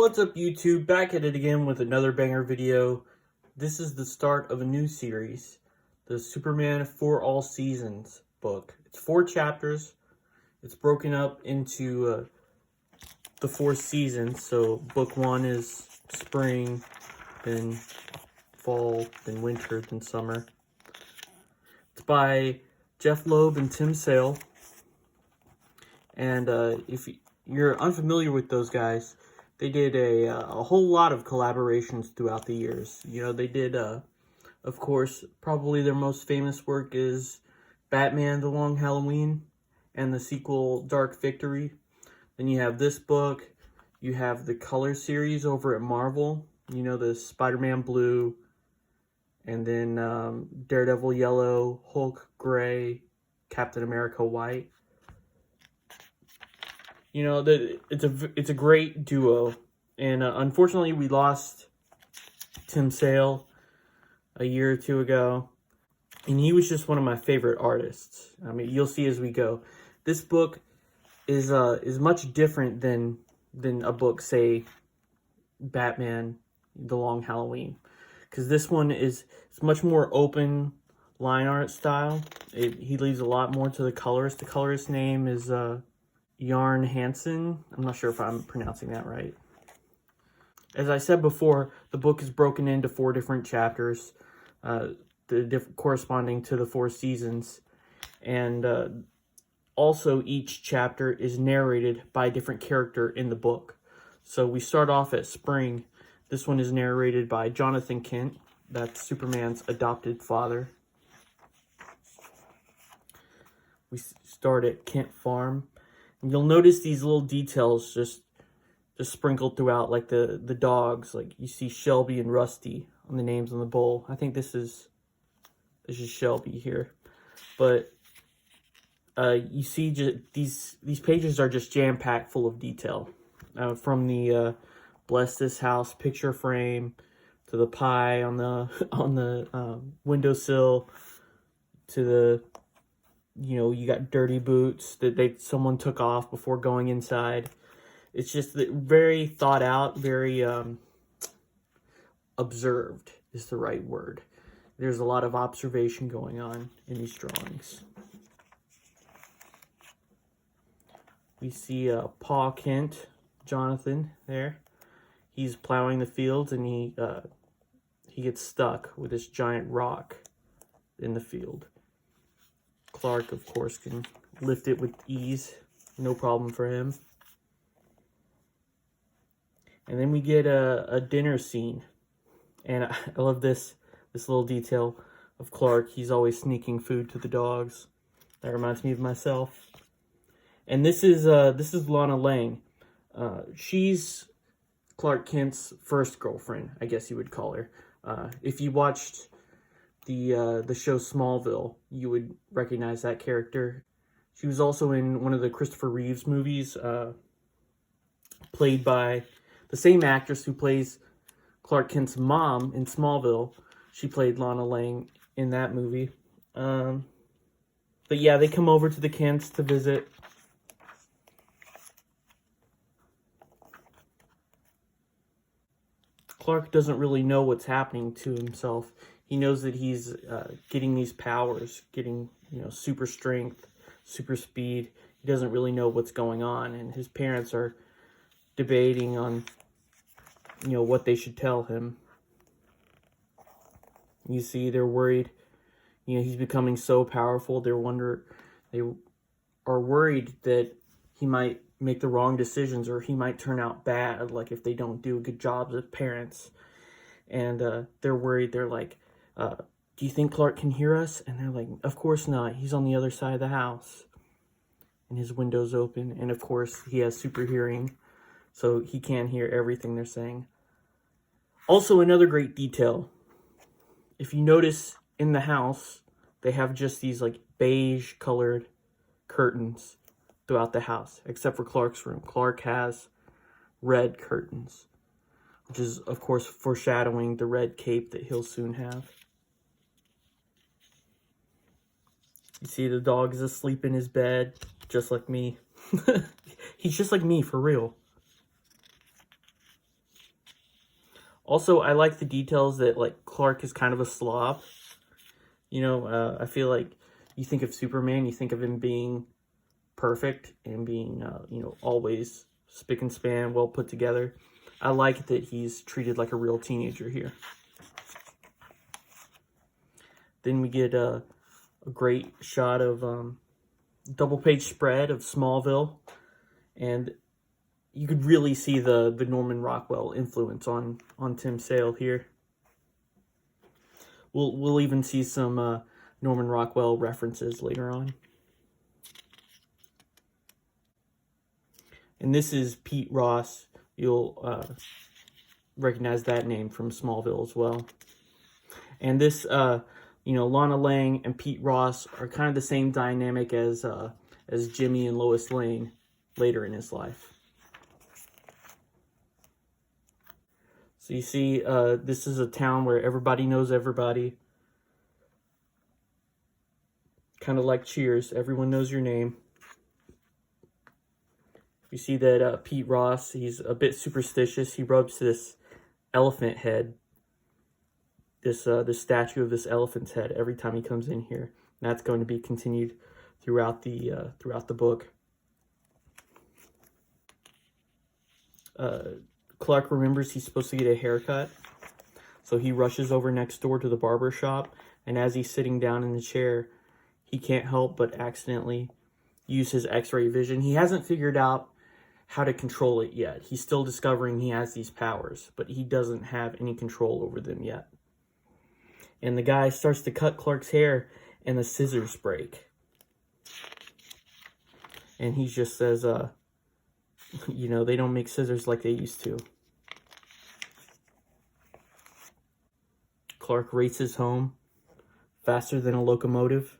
What's up, YouTube? Back at it again with another banger video. This is the start of a new series, the Superman for All Seasons book. It's 4 chapters. It's broken up into the 4 seasons. So book 1 is spring, then fall, then winter, then summer. It's by Jeff Loeb and Tim Sale. And if you're unfamiliar with those guys, they did a whole lot of collaborations throughout the years. You know, they did, of course, probably their most famous work is Batman The Long Halloween and the sequel Dark Victory. Then you have this book. You have the Color series over at Marvel. You know, the Spider-Man Blue, and then Daredevil Yellow, Hulk Gray, Captain America White. You know, it's a great duo, and unfortunately we lost Tim Sale a year or two ago, and he was just one of my favorite artists. I mean, you'll see as we go. This book is much different than a book, say, Batman The Long Halloween, because this one it's much more open line art style. He leaves a lot more to the colorist. The colorist's name is Yarn Hansen. I'm not sure if I'm pronouncing that right. As I said before, the book is broken into 4 different chapters, corresponding to the 4 seasons, and also each chapter is narrated by a different character in the book. So we start off at spring. This one is narrated by Jonathan Kent. That's Superman's adopted father. We start at Kent Farm. You'll notice these little details just sprinkled throughout, like the dogs. Like you see Shelby and Rusty on the names on the bowl. I think this is Shelby here, but you see these pages are just jam packed full of detail, from the bless this house picture frame to the pie on the windowsill to the, you know, you got dirty boots that someone took off before going inside. It's just very thought out, very observed is the right word. There's a lot of observation going on in these drawings. We see Pa Kent, Jonathan there. He's plowing the fields, and he gets stuck with this giant rock in the field. Clark, of course, can lift it with ease. No problem for him. And then we get a dinner scene. And I love this little detail of Clark. He's always sneaking food to the dogs. That reminds me of myself. And this is Lana Lang. She's Clark Kent's first girlfriend, I guess you would call her. If you watched the show Smallville, you would recognize that character. She was also in one of the Christopher Reeves movies, played by the same actress who plays Clark Kent's mom in Smallville. She played Lana Lang in that movie. But yeah, they come over to the Kents to visit. Clark doesn't really know what's happening to himself. He knows that he's getting these powers, getting, you know, super strength, super speed. He doesn't really know what's going on, and his parents are debating on, you know, what they should tell him. You see, they're worried. You know, he's becoming so powerful. They are worried that he might make the wrong decisions, or he might turn out bad, like if they don't do a good job as parents. And they're worried. They're like, do you think Clark can hear us? And they're like, of course not. He's on the other side of the house. And his window's open. And of course, he has super hearing, so he can't hear everything they're saying. Also, another great detail. If you notice in the house, they have just these like beige colored curtains throughout the house, except for Clark's room. Clark has red curtains, which is, of course, foreshadowing the red cape that he'll soon have. You see the dog is asleep in his bed, just like me. He's just like me, for real. Also, I like the details that, like, Clark is kind of a slob. You know, I feel like you think of Superman, you think of him being perfect and being, you know, always spick and span, well put together. I like that he's treated like a real teenager here. Then we get a great shot of double-page spread of Smallville, and you could really see the Norman Rockwell influence on Tim Sale here. We'll even see some Norman Rockwell references later on. And this is Pete Ross. You'll recognize that name from Smallville as well. And this, you know, Lana Lang and Pete Ross are kind of the same dynamic as Jimmy and Lois Lane later in his life. So you see, this is a town where everybody knows everybody. Kind of like Cheers, everyone knows your name. You see that Pete Ross, he's a bit superstitious. He rubs this elephant head, this statue of this elephant's head every time he comes in here. And that's going to be continued throughout the book. Clark remembers he's supposed to get a haircut, so he rushes over next door to the barber shop, and as he's sitting down in the chair, he can't help but accidentally use his x-ray vision. He hasn't figured out how to control it yet. He's still discovering he has these powers, but he doesn't have any control over them yet. And the guy starts to cut Clark's hair, and the scissors break. And he just says, you know, they don't make scissors like they used to. Clark races home faster than a locomotive.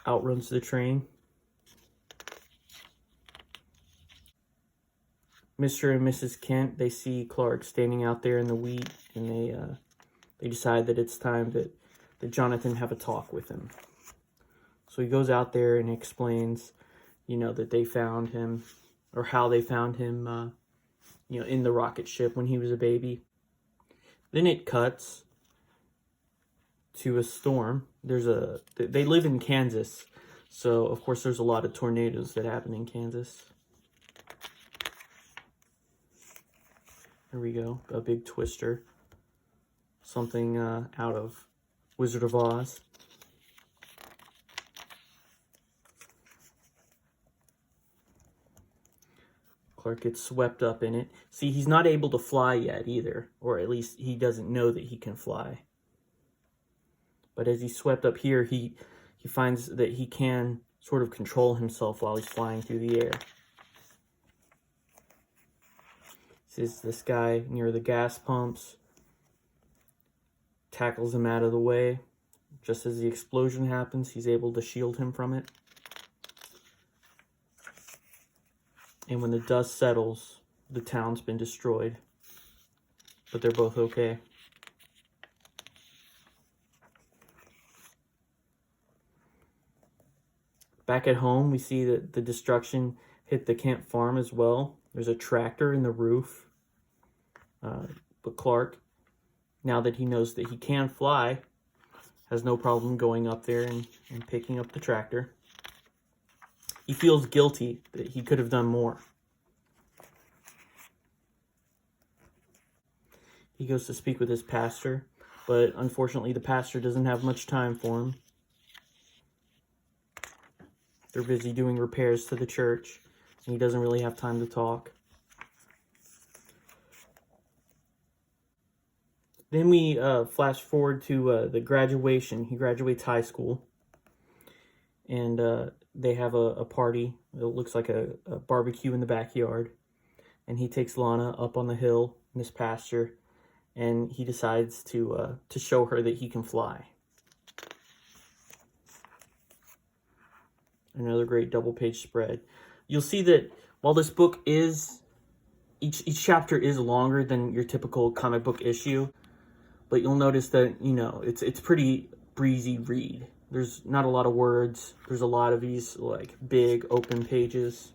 Outruns the train. Mr. and Mrs. Kent, they see Clark standing out there in the wheat, and they decide that it's time that Jonathan have a talk with him. So he goes out there and explains, you know, that they found him, or how they found him, you know, in the rocket ship when he was a baby. Then it cuts to a storm. They live in Kansas, so of course there's a lot of tornadoes that happen in Kansas. There we go, a big twister. Something out of Wizard of Oz. Clark gets swept up in it. See, he's not able to fly yet either, or at least he doesn't know that he can fly. But as he's swept up here, he finds that he can sort of control himself while he's flying through the air. Sees this guy near the gas pumps, tackles him out of the way. Just as the explosion happens, he's able to shield him from it. And when the dust settles, the town's been destroyed. But they're both okay. Back at home, we see that the destruction hit the Kent farm as well. There's a tractor in the roof. But Clark, now that he knows that he can fly, has no problem going up there and picking up the tractor. He feels guilty that he could have done more. He goes to speak with his pastor, but unfortunately the pastor doesn't have much time for him. They're busy doing repairs to the church, and he doesn't really have time to talk. Then we flash forward to the graduation. He graduates high school, and they have a party. It looks like a barbecue in the backyard, and he takes Lana up on the hill in his pasture, and he decides to show her that he can fly. Another great double-page spread. You'll see that while this book is, each chapter is longer than your typical comic book issue, but you'll notice that, you know, it's pretty breezy read. There's not a lot of words. There's a lot of these, like, big open pages.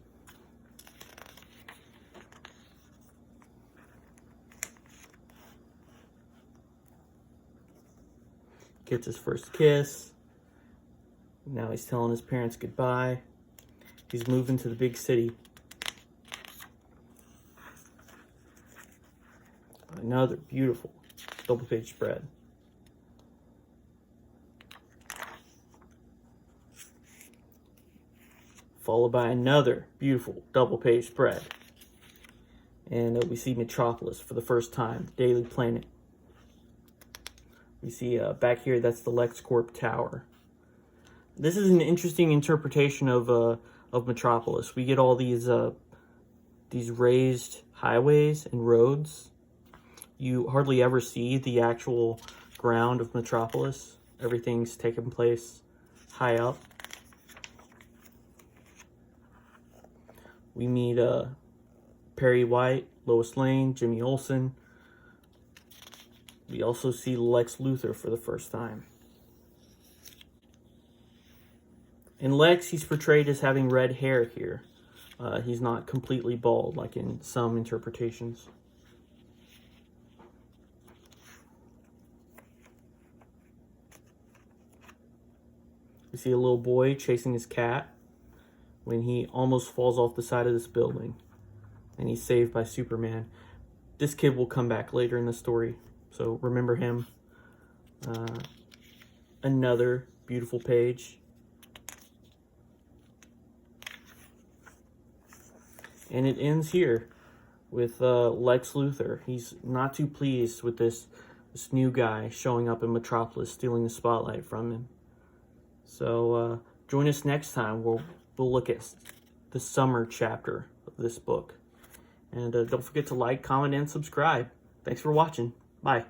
gets his first kiss. Now he's telling his parents goodbye. He's moving to the big city. Another beautiful double-page spread. Followed by another beautiful double-page spread. And we see Metropolis for the first time, Daily Planet. We see back here, that's the LexCorp Tower. This is an interesting interpretation of Metropolis. We get all these raised highways and roads. You hardly ever see the actual ground of Metropolis. Everything's taking place high up. We meet Perry White, Lois Lane, Jimmy Olsen. We also see Lex Luthor for the first time. In Lex, he's portrayed as having red hair here. He's not completely bald like in some interpretations. We see a little boy chasing his cat when he almost falls off the side of this building. And he's saved by Superman. This kid will come back later in the story, so remember him. Another beautiful page. And it ends here with Lex Luthor. He's not too pleased with this new guy showing up in Metropolis, stealing the spotlight from him. So join us next time. We'll look at the summer chapter of this book. And don't forget to like, comment, and subscribe. Thanks for watching. Bye.